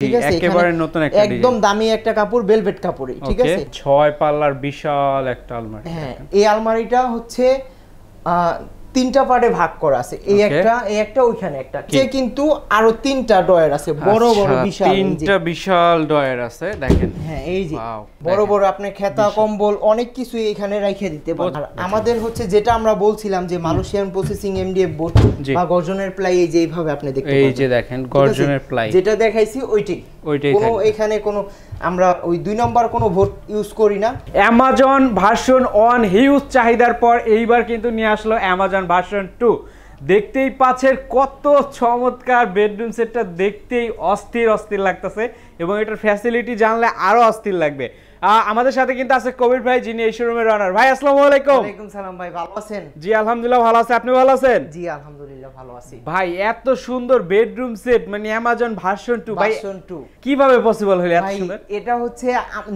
ঠিক আছে, একেবারে নতুন একটা ডিজাইন, একদম দামি একটা কাপড়, ভেলভেট কাপড়। ঠিক আছে, 6 পাল্লার বিশাল একটা আলমারি। হ্যাঁ, এই আলমারিটা হচ্ছে তিনটা পার্টে ভাগ করা আছে, এই একটা ওইখানে একটা, কিন্তু আরো তিনটা ডয়ার আছে, বড় বড় বিশাল, তিনটা বিশাল ডয়ার আছে দেখেন। হ্যাঁ, এই যে বড় বড় আপনি খেতা কম্বল অনেক কিছু এখানে রেখে দিতে পারেন। আমাদের হচ্ছে যেটা আমরা বলছিলাম যে মালয়েশিয়ান প্রসেসিং এমডিএফ বোর্ড বা গর্জনের প্লাই, এই যে এইভাবে আপনি দেখতে পাচ্ছেন, এই যে দেখেন গর্জনের প্লাই, যেটা দেখাইছি ওইটাই কোনো এখানে কোনো আমরা ওই 2 নাম্বার কোনো বোর্ড ইউজ করি না। অ্যামাজন ভার্সন 1 হিউজ চাহিদার পর এইবার কিন্তু নিয়ে আসলো অ্যামাজন ভার্সন 2। দেখতেই পাচ্ছেন কত চমৎকার বেডরুম সেটটা, দেখতেই অস্থির অস্থির লাগতেছে এবং এটার ফ্যাসিলিটি জানলে আরো অস্থির লাগবে। আমাদের সাথে কিন্তু আছে কবির ভাই, যিনি এই শোরুমের রানার। ভাই আসসালামু আলাইকুম। ওয়ালাইকুম সালাম ভাই, ভালো আছেন? জি আলহামদুলিল্লাহ ভালো আছি, আপনি ভালো আছেন? জি আলহামদুলিল্লাহ ভালো আছি। ভাই এত সুন্দর বেডরুম সেট মানে অ্যামাজন ভার্সন 2, ভাই ভার্সন 2 কিভাবে পসিবল হলো এত সুন্দর? এটা হচ্ছে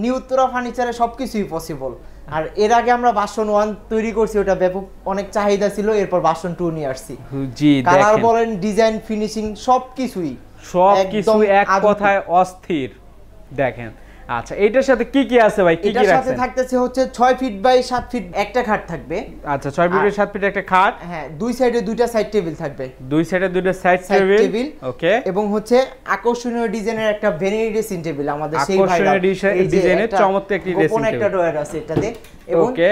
নিউ উত্তরা ফার্নিচারে সবকিছুই পসিবল। আর এর আগে আমরা ভার্সন 1 তৈরি করছি, ওটা ব্যাপক অনেক চাহিদা ছিল, এরপর ভার্সন 2 নিয়ে আসছি। জি দেখেন, কালার বলেন, ডিজাইন, ফিনিশিং সবকিছু এক কথায় অস্থির দেখেন। আচ্ছা, এইটার সাথে কি কি আছে ভাই? কি কি রাখছেন? এটার সাথে থাকতেছে হচ্ছে 6 ফিট বাই 7 ফিট একটা খাট থাকবে। আচ্ছা, 6 ফিট বাই 7 ফিট একটা খাট, হ্যাঁ, দুই সাইডে দুইটা সাইড টেবিল থাকবে, দুই সাইডে দুইটা সাইড টেবিল, ওকে, এবং হচ্ছে আকর্ষণীয় ডিজাইনের একটা ভ্যানিটি ড্রেসিং টেবিল, আমাদের সেই ভাইরা আকর্ষণীয় ডিজাইনের চমৎকার একটি ড্রেসিং টেবিল, একটা ডয়ার আছে এটাতে, এবং ওকে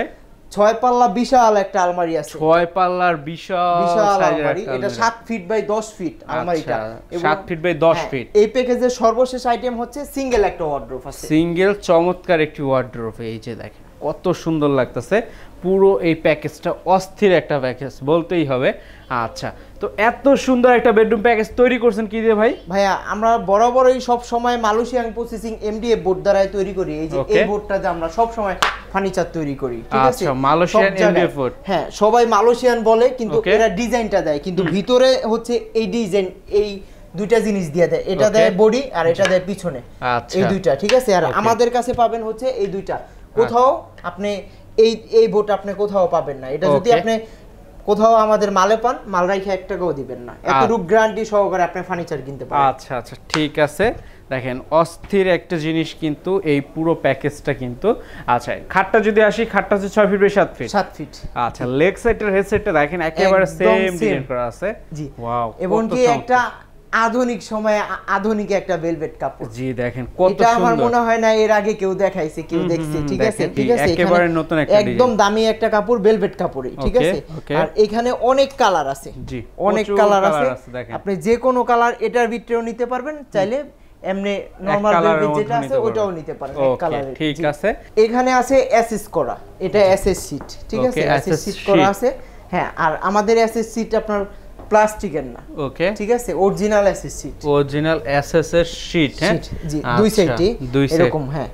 6 পাল্লা বিশাল একটা আলমারি আছে, 6 পাল্লার বিশাল আলমারি। এটা 7 ফিট বাই 10 ফিট আলমারিটা, 7 ফিট বাই 10 ফিট। এই প্যাকেজের সর্বশেষ আইটেম হচ্ছে সিঙ্গেল একটা ওয়ার্ডরোব আছে, সিঙ্গেল চমৎকার একটি ওয়ার্ডরোব। এই যে দেখেন কত সুন্দর লাগতেছে, পুরো এই প্যাকেজটা অস্থির একটা প্যাকেজ বলতেই হবে। আচ্ছা, তো এত সুন্দর একটা বেডরুম প্যাকেজ তৈরি করছেন কি দিয়ে ভাই? ভাইয়া আমরা বরাবরই সব সময় মালয়েশিয়ান প্রসেসিং এমডিএফ বোর্ড দ্বারাই তৈরি করি। এই যে এই বোর্ডটাতে আমরা সব সময় ফার্নিচার তৈরি করি। ঠিক আছে, আচ্ছা, মালয়েশিয়ান এমডিএফ বোর্ড, হ্যাঁ সবাই মালয়েশিয়ান বলে, কিন্তু এরা ডিজাইনটা দেয়, কিন্তু ভিতরে হচ্ছে এই ডিজাইন, এই দুইটা জিনিস দিয়ে দেয়, এটা দেয় বডি আর এটা দেয় পিছনে, এই দুইটা। ঠিক আছে, আর আমাদের কাছে পাবেন হচ্ছে এই দুইটা, কোথাও আপনি এই বোর্ড আপনি কোথাও পাবেন না। এটা যদি আপনি কোথাও আমাদের মালে পান, মাল রাইখা 1 টাকাও দিবেন না, এতটুকু গ্যারান্টি সহকারে আপনি ফার্নিচার কিনতে পারেন। আচ্ছা আচ্ছা, ঠিক আছে, দেখেন অস্থির একটা জিনিস কিন্তু এই পুরো প্যাকেজটা কিন্তু। আচ্ছা, খাটটা যদি আসি, খাটটা হচ্ছে 6 ফিট বাই 7 ফিট, 7 ফিট। আচ্ছা, লেগ সাইডের হেড সাইডটা দেখেন একেবারে সেম ডিজাইন করা আছে। জি, ওয়াও, এবং কি একটা আধুনিক সময়ে আধুনিক একটা ভেলভেট কাপড়। জি দেখেন কত সুন্দর, এটা আমার মনে হয় না এর আগে কেউ দেখাইছে, কেউ দেখছে। ঠিক আছে, ঠিক আছে, একেবারে নতুন একটা ডিজাইন, একদম দামি একটা কাপড়, ভেলভেট কাপড়ই। ঠিক আছে, আর এখানে অনেক কালার আছে। জি, অনেক কালার আছে, আপনি যে কোনো কালার এটার ভিতরেও নিতে পারবেন, চাইলে এমনি নরমাল ভেলভেট যেটা আছে ওটাও নিতে পারেন এক কালারে। ঠিক আছে, এখানে আছে এসএস করা, এটা এসএস শীট। ঠিক আছে, এসএস শীট করা আছে। হ্যাঁ, আর আমাদের এসএস শীট আপনার প্লাস্টিকের না, ওকে, ঠিক আছে, original SS sheet, original SS এর শীট। হ্যাঁ, জি, দুই সাইডে এরকম। হ্যাঁ,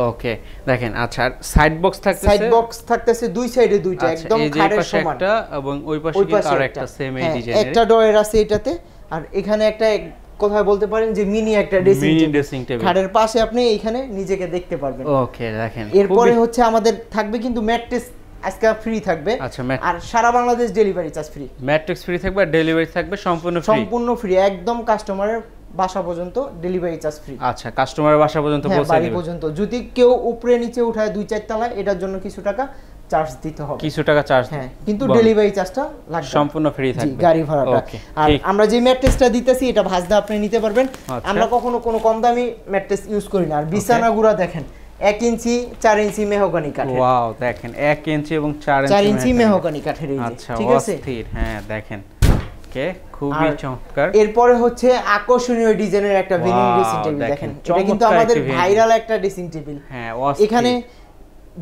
ওকে, দেখেন। আচ্ছা, সাইড বক্স থাকতেছে দুই সাইডে দুইটা, একদম খাড়ের সমান, একটা এবং ওই পাশে কিন্তু আরেকটা সেম এই ডিজাইনের একটা ডয়ার আছে এটাতে। আর এখানে একটা কোথায় বলতে পারেন যে মিনি একটা ড্রেসিং টেবিল, খাটের পাশে আপনি এইখানে নিজেকে দেখতে পারবেন। ওকে, দেখেন এরপরে হচ্ছে আমাদের থাকবে কিন্তু ম্যাট্রেস আজকে ফ্রি থাকবে। আচ্ছা, আর সারা Bangladesh delivery charge free, matrix free থাকবে, আর ডেলিভারি থাকবে সম্পূর্ণ ফ্রি, একদম কাস্টমারের বাসা পর্যন্ত ডেলিভারি চার্জ ফ্রি। আচ্ছা, কাস্টমারের বাসা পর্যন্ত পৌঁছে দিবে, বাড়ি পর্যন্ত। যদি কেউ উপরে নিচে উঠায় 2-4 তলায়, এটার জন্য কিছু টাকা চার্জ দিতে হবে, কিছু টাকা চার্জ। হ্যাঁ, কিন্তু ডেলিভারি চার্জটা লাগবে, সম্পূর্ণ ফ্রি থাকবে, গাড়ি ভাড়াটা। আর আমরা যে ম্যাট্রেসটা দিতেছি এটা ভাঁজদা আপনি নিতে পারবেন। আমরা কখনো কোনো কম দামি ম্যাট্রেস ইউজ করি না। আর বিছানাগুলো দেখেন 1 ইঞ্চি 4 ইঞ্চি মেহগনি কাঠের। ওয়াও, দেখেন 1 ইঞ্চি এবং 4 ইঞ্চি মেহগনি কাঠের। আচ্ছা, ঠিক আছে, হ্যাঁ দেখেন, ওকে, খুবই চমৎকার। এরপরে হচ্ছে আকর্ষণীয় ডিজাইনের একটা ভেনিটি ড্রেসিং টেবিল দেখেন, এটা কিন্তু আমাদের ভাইরাল একটা ড্রেসিং টেবিল। হ্যাঁ, এখানে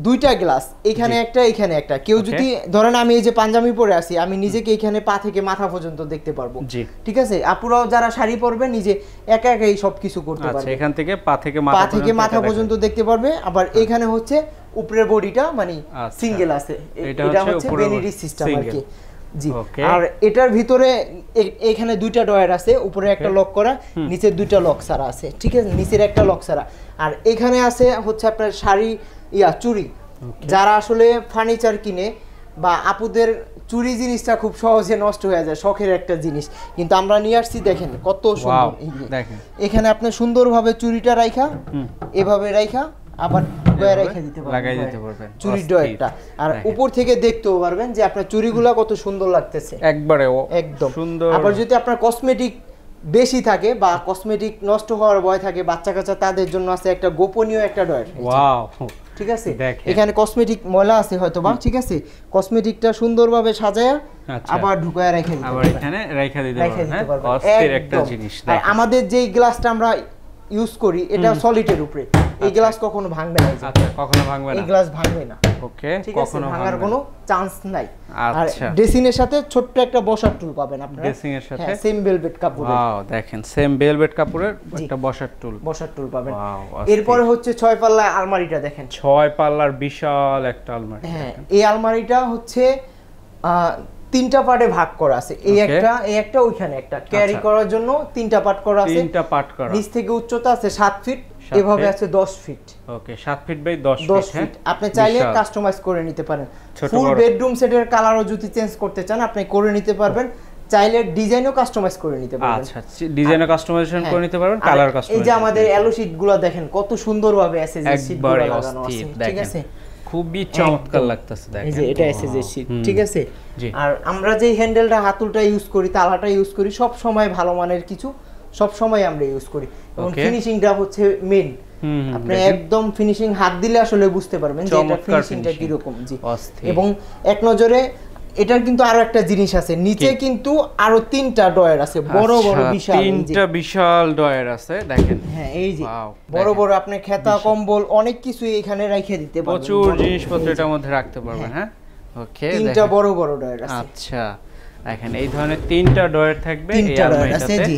দুইটা গ্লাস, এখানে একটা এখানে একটা। কেউ যদি ধরেন আমি এই যে পাঞ্জাবি পরে আছি, আমি নিজেকে এখানে পা থেকে মাথা পর্যন্ত দেখতে পারবো। ঠিক আছে, আপুরাও যারা শাড়ি পরবে নিজে একা একাই সবকিছু করতে পারবে। এখান থেকে পা থেকে মাথা পর্যন্ত দেখতে পারবে। আবার এখানে হচ্ছে উপরের বডিটা মানে সিঙ্গেল আছে, এটা হচ্ছে ভেনিটি সিস্টেম আর কি। জি, আর এটার ভিতরে এখানে দুইটা ডয়ার আছে, উপরে একটা লক করা, নিচে দুইটা লক ছাড়া আছে। ঠিক আছে, নিচের একটা লক ছাড়া। আর এখানে আছে হচ্ছে আপনার শাড়ি চুড়ি, যারা আসলে ফার্নিচার কিনে বা আপুদের চুরি জিনিসটা খুব সহজে নষ্ট হয়ে যায়, শখের একটা জিনিস, কিন্তু আমরা নিয়ে আসছি দেখেন কত সুন্দর। দেখেন এখানে আপনি সুন্দরভাবে চুরিটা রাইখা এভাবে রাইখা আবার রেখে দিতে পারবেন, লাগাই দিতে পারবেন চুরির ডয়ারটা, আর উপর থেকে দেখতেও পারবেন যে আপনার চুরিগুলো কত সুন্দর লাগতেছে, একবারে একদম সুন্দর। আবার যদি আপনার কসমেটিক বেশি থাকে বা কসমেটিক নষ্ট হওয়ার ভয় থাকে বাচ্চা কাচ্চা, তাদের জন্য আছে একটা গোপনীয় একটা ডয়ার। ওয়াও, ঠিক আছে, এখানে কসমেটিক ময়লা আছে হয়তো বা, ঠিক আছে, কসমেটিকটা সুন্দরভাবে সাজায়া আবার ঢুকায়া রেখে দিতে, আবার এখানে রাখা দিতে পারবেন। অস্থির একটা জিনিস। আর আমাদের যেই গ্লাসটা আমরা ইউজ করি এটা সলিডের উপরে, এই গ্লাস কখনো ভাঙবে না। আচ্ছা, কখনো ভাঙবে না, এই গ্লাস ভাঙবে না। ওকে, কখনো ভাঙার কোনো চান্স নাই। আচ্ছা, আর ড্রেসিং এর সাথে ছোট্ট একটা বসার টুল পাবেন আপনারা, ড্রেসিং এর সাথে সেম ভেলভেট কাপড়ের। ওয়াও, দেখেন সেম ভেলভেট কাপড়ের একটা বসার টুল পাবেন। এরপরে হচ্ছে 6 পাল্লা আলমারিটা দেখেন, 6 পাল্লার বিশাল একটা আলমারি। হ্যাঁ, এই আলমারিটা হচ্ছে 3টা পার্টে ভাগ করা আছে, এই একটা ওইখানে একটা, ক্যারি করার জন্য 3টা পার্ট করা আছে, 3টা পার্ট করা। নিচ থেকে উচ্চতা আছে 7 ফিট, এভাবে আছে 10 feet. Okay, 7 feet by 10 feet. আপনি চাইলে কাস্টমাইজ করে নিতে পারেন, ফুল বেডরুম সেটের কালারও যদি চেঞ্জ করতে চান আপনি করে নিতে পারবেন, চাইলে ডিজাইনও কাস্টমাইজ করে নিতে পারবেন। আচ্ছা, ডিজাইনও কাস্টমাইজেশন করে নিতে পারবেন, কালার কাস্টমাইজ। এই যে আমাদের এলো শীটগুলো দেখেন কত সুন্দরভাবে এসএসজি শীটগুলো লাগানো আছে, ঠিক আছে, খুবই চমৎকার লাগতেছে। দেখেন এই যে এটা এসএসজি শীট, ঠিক আছে। আর আমরা যে হ্যান্ডেলটা হাতুলটা ইউজ করি, তালাটা ইউজ করি, সব সময় ভালো মানের কিছু সব সময় আমরা ইউজ করি, এবং ফিনিশিংটা হচ্ছে মেইন। আপনি একদম ফিনিশিং হাত দিলে আসলে বুঝতে পারবেন যে এটা ফিনিশিংটা কি রকম। জি, এবং এক নজরে এটার কিন্তু আরো একটা জিনিস আছে, নিচে কিন্তু আরো 3টা ডয়ার আছে, বড় বড় বিশাল, 3টা বিশাল ডয়ার আছে দেখেন। হ্যাঁ, এই যে বড় বড় আপনি খেতা কম্বল অনেক কিছু এখানে রেখে দিতে পারবেন, প্রচুর জিনিসপত্র এটার মধ্যে রাখতে পারবেন। হ্যাঁ, ওকে, 3টা বড় বড় ডয়ার আছে। আচ্ছা, দেখেন এই ধরনের 3টা ডয়ার থাকবে এই আলমারিটাতে। জি,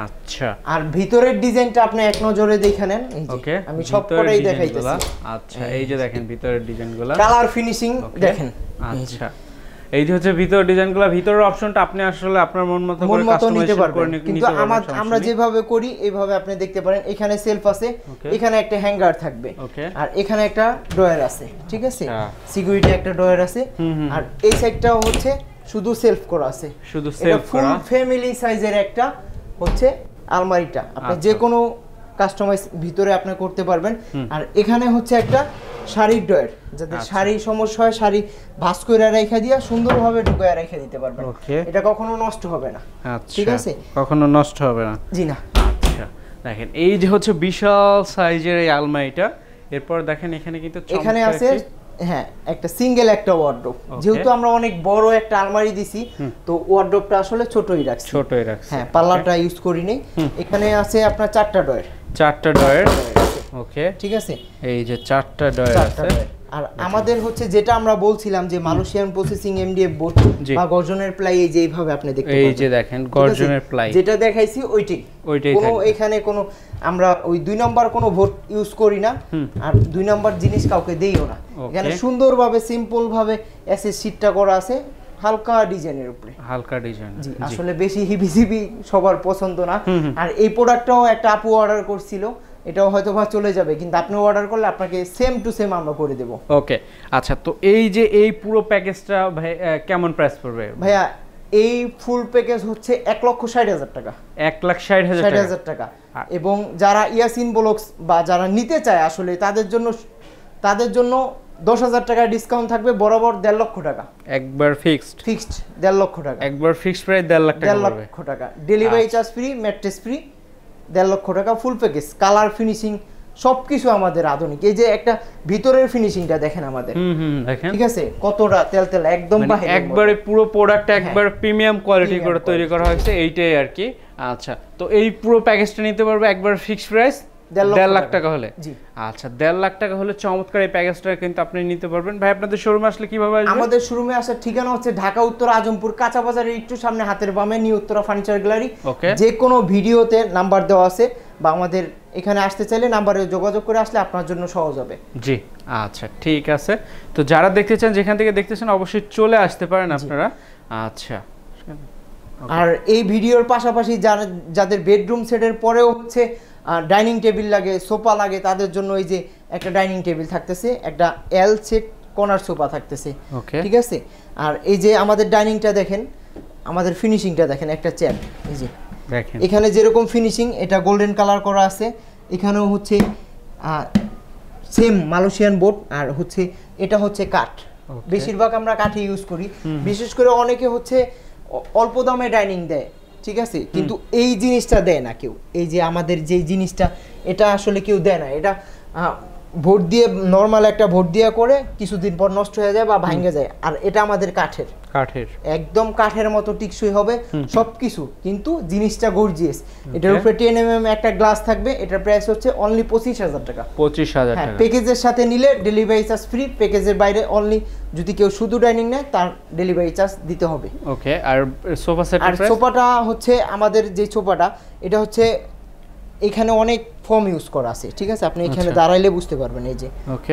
আচ্ছা, আর ভিতরের ডিজাইনটা আপনি এক নজরে দেখে নেন। এই যে আমি সবকটাই দেখাইতেছি। আচ্ছা, এই যে দেখেন ভিতরের ডিজাইনগুলো, কালার ফিনিশিং দেখেন। আচ্ছা, এই যে হচ্ছে ভিতরের ডিজাইনগুলো, ভিতরের অপশনটা আপনি আসলে আপনার মন মতো করে কাস্টমাইজ করে নিতে পারবেন, কিন্তু আমরা যেভাবে করি এইভাবে আপনি দেখতে পারেন। এখানে সেলফ আছে, এখানে একটা হ্যাঙ্গার থাকবে, আর এখানে একটা ড্রয়ার আছে, ঠিক আছে, সিকিউরিটি একটা ড্রয়ার আছে, আর এই সাইডটাও হচ্ছে শুধু সেলফ করা আছে, শুধু সেলফ করা, ফুল ফ্যামিলি সাইজের একটা হচ্ছে আলমারিটা, আপনি যে কোনো কাস্টমাইজ ভিতরে আপনি করতে পারবেন। আর এখানে হচ্ছে একটা শাড়ির ডয়ার, যাদের শাড়ি সমস্যা হয় শাড়ি ভাঁজ করে রেখে দিয়া সুন্দরভাবে ঢুকায় রেখে দিতে পারবেন, এটা কখনো নষ্ট হবে না। ঠিক আছে, কখনো নষ্ট হবে না। জি না। আচ্ছা, দেখেন এই যে হচ্ছে বিশাল সাইজের এই আলমারিটা। এরপর দেখেন এখানে কিন্তু এখানে আছে হ্যাঁ একটা সিঙ্গেল একটা ওয়ার্ডরোব, যেহেতু আমরা অনেক বড় একটা আলমারি দিছি তো ওয়ার্ডরোবটা আসলে ছোটই রাখছি। হ্যাঁ, পাল্লাটা ইউজ করি নাই। এখানে আছে আপনার 4টা ডয়ার। ওকে, ঠিক আছে, এই যে 4টা ডয়ার আছে। আর আমাদের হচ্ছে যেটা আমরা বলছিলাম যে মালয়েশিয়ান প্রসেসিং এমডিএফ বোর্ড বা গর্জনের প্লাই, এই যে এইভাবে আপনি দেখতে পাচ্ছেন, এই যে দেখেন গর্জনের প্লাই যেটা দেখাইছি ওইটাই কোনো এখানে কোনো আমরা ওই 2 নাম্বার কোনো বোর্ড ইউজ করি না, আর 2 নাম্বার জিনিস কাউকে দেইও না। এখানে সুন্দরভাবে সিম্পল ভাবে এসএস শীটটা করা আছে, হালকা ডিজাইনের উপরে, হালকা ডিজাইন। জি, আসলে বেশি হিবিজিবি সবার পছন্দ না। আর এই প্রোডাক্টটাও একটা আপু অর্ডার করছিল, এটাও হয়তো বা চলে যাবে, কিন্তু আপনি অর্ডার করলে আপনাকে সেম টু সেম আমরা করে দেব। ওকে, আচ্ছা, তো এই যে এই পুরো প্যাকেজটা ভাই কেমন প্রাইস পড়বে ভাইয়া? এই ফুল প্যাকেজ হচ্ছে 1,60,000 টাকা। 1,60,000 টাকা। এবং যারা ইয়াসিন ব্লগস বা যারা নিতে চায় আসলে তাদের জন্য 10,000 টাকা ডিসকাউন্ট থাকবে, বরাবর 1.5 লক্ষ টাকা একবার ফিক্সড 1.5 লক্ষ টাকা, একবার ফিক্সড প্রাইস 1.5 লাখ টাকা। 1.5 লক্ষ টাকা, delivery charge free, mattress free, 1.5 লক্ষ টাকা ফুল প্যাকেজ। কালার ফিনিশিং সবকিছু আমাদের আধুনিক। এই যে একটা ভিতরের ফিনিশিংটা দেখেন আমাদের, দেখেন ঠিক আছে, কতটা তেল একদম একবারে পুরো প্রোডাক্ট একবার প্রিমিয়াম কোয়ালিটি করে তৈরি করা হয়েছে, এইটাই আর কি। আচ্ছা, তো এই পুরো প্যাকেজটা নিতে পারবে একবার ফিক্সড প্রাইস 1.5 লাখ টাকা হলে। আচ্ছা, 1.5 লাখ টাকা হলে চমৎকার এই প্যাকেজটা কিন্তু আপনি নিতে পারবেন। ভাই, আপনাদের শোরুমে আসলে কিভাবে আসবেন? আমাদের শোরুমে আসার ঠিকানা হচ্ছে ঢাকা উত্তর আজমপুর কাঁচা বাজারের একটু সামনে হাতের বামে নিউ উত্তরা ফার্নিচার গ্যালারি। যে কোনো ভিডিওতে নাম্বার দেওয়া আছে, বা আমাদের এখানে আসতে চাইলে নাম্বারে যোগাযোগ করে আসলে আপনার জন্য সহজ হবে। জি, আচ্ছা, ঠিক আছে। তো যারা দেখতে চান, যেখান থেকে দেখতেছেন, অবশ্যই চলে আসতে পারেন আপনারা। আচ্ছা, আর এই ভিডিওর পাশাপাশি যাদের বেডরুম সেটের পরেও হচ্ছে ডাইনিং টেবিল লাগে, সোফা লাগে, তাদের জন্য এই যে একটা ডাইনিং টেবিল থাকতেছে, একটা এল সেট কর্নার সোফা থাকতেছে, ঠিক আছে। আর এই যে আমাদের ডাইনিংটা দেখেন, আমাদের ফিনিশিংটা দেখেন, একটা চেয়ার এই যে দেখেন এখানে যেরকম ফিনিশিং, এটা গোল্ডেন কালার করা আছে, এখানেও হচ্ছে সেম মালয়েশিয়ান বোর্ড, আর হচ্ছে এটা হচ্ছে কাঠ, বেশিরভাগ আমরা কাঠই ইউজ করি। বিশেষ করে অনেকে হচ্ছে অল্প দামে ডাইনিং দেয়, ঠিক আছে, কিন্তু এই জিনিসটা দেয় না কেউ। এই যে আমাদের যে জিনিসটা, এটা আসলে কেউ দেয় না। এটা ভোট দিয়ে নরমাল একটা ভোট দিয়ে করে কিছুদিন পর নষ্ট হয়ে যায় বা ভাঙে যায়। আর এটা আমাদের কাঠের একদম কাঠের মতো টিকসই হবে সবকিছু, কিন্তু জিনিসটা গর্জিয়াস। এটার উপরে 10 mm একটা গ্লাস থাকবে। এটার প্রাইস হচ্ছে অনলি 25,000 টাকা। 25,000 টাকা। প্যাকেজের সাথে নিলে ডেলিভারি চার্জ ফ্রি। প্যাকেজের বাইরে অনলি যদি কেউ শুধু ডাইনিং নেয় তার ডেলিভারি চার্জ দিতে হবে। ওকে। আর সোফা সেট, আর সোফাটা হচ্ছে আমাদের যে সোফাটা, এটা হচ্ছে এখানে অনেক ফর্ম ইউজ করা আছে, ঠিক আছে। আপনি এখানে দাঁড়াইলে বুঝতে পারবেন এই যে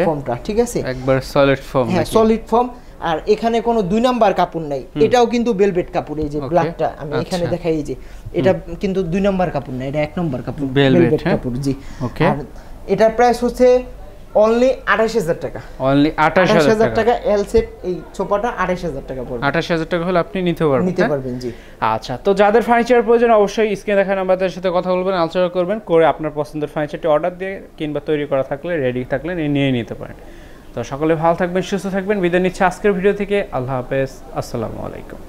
ফর্মটা, ঠিক আছে, একবার সলিড ফর্ম। হ্যাঁ, সলিড ফর্ম। আর এখানে কোনো 2 নাম্বার কাপড় নাই, এটাও কিন্তু ভেলভেট কাপড়। এই যে ব্ল্যাকটা আমি এখানে দেখাই, এই যে এটা কিন্তু 2 নাম্বার কাপড় না, এটা 1 নাম্বার কাপড়, ভেলভেট কাপড়। জি, ওকে। আর এটার প্রাইস হচ্ছে অনলি 28,000 টাকা। অনলি 28,000 টাকা। এল সেট এই সোফাটা 28,000 টাকা পড়বে। 28,000 টাকা হলে আপনি নিতে পারবেন। জি। আচ্ছা, তো যাদের ফার্নিচার প্রয়োজন অবশ্যই স্ক্রিনে দেখা নাম্বারের সাথে কথা বলবেন, আলোচনা করবেন, করে আপনার পছন্দের ফার্নিচারটি অর্ডার দিয়ে কিংবা তৈরি করা থাকলে রেডি থাকলে নিয়ে নিতে পারেন। তো সকলে ভালো থাকবেন, সুস্থ থাকবেন। বিদায় নিচ্ছি আজকের ভিডিও থেকে। আল্লাহ হাফেজ, আসসালামু আলাইকুম।